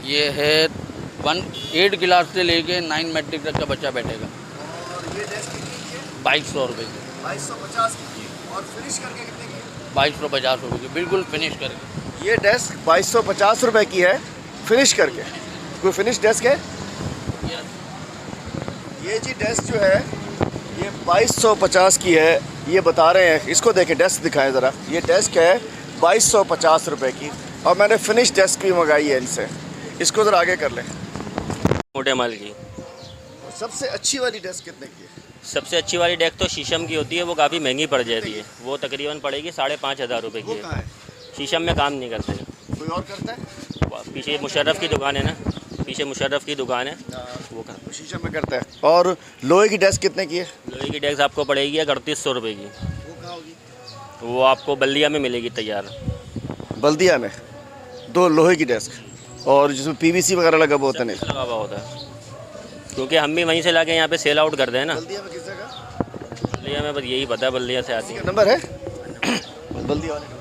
ये है 8 गिलास से लेके 9 मैट्रिक तक का बच्चा बैठेगा। और ये डेस्क कितनी की है? 2200 रुपये की। 2250 की है। और फिनिश करके कितने की है? 2250 रुपये की, बिल्कुल फिनिश करके। ये डेस्क 2250 रुपये की है, फिनिश करके। कोई फिनिश डेस्क है? ये जी डेस्क जो है ये 2250 की है, ये बता रहे हैं। इसको देखें, डेस्क दिखाएं ज़रा। ये डेस्क है 2250 रुपये की, और मैंने फिनिश डेस्क भी मंगाई है इनसे। इसको ज़रा आगे कर लें। मोटे माल की सबसे अच्छी वाली डेस्क कितने की है? सबसे अच्छी वाली डेस्क तो शीशम की होती है, वो काफ़ी महंगी पड़ जाती है। वो तकरीबन पड़ेगी 5,500 रुपये वो की कहाँ है। है? शीशम में काम नहीं करते। कोई और करता है? पीछे मुशर्रफ की दुकान है ना, पीछे मुशर्रफ की दुकान है, वो कर। शीशम में करता है। और लोहे की डेस्क कितने की है? लोहे की डेस्क आपको पड़ेगी 3800 रुपये की। वो कहाँ होगी? वो आपको बल्दिया में मिलेगी तैयार। बल्दिया में 2 लोहे की डेस्क, और जिसमें पीवीसी वगैरह लगा हुआ होता है। नहीं, लगा हुआ होता है, क्योंकि हम भी वहीं से लाके यहाँ पे सेल आउट करते हैं ना। बल्दिया में किस जगह? बल्दिया में बस यही पता है, बल्दिया से आती है। नंबर है बल्दिया वाले?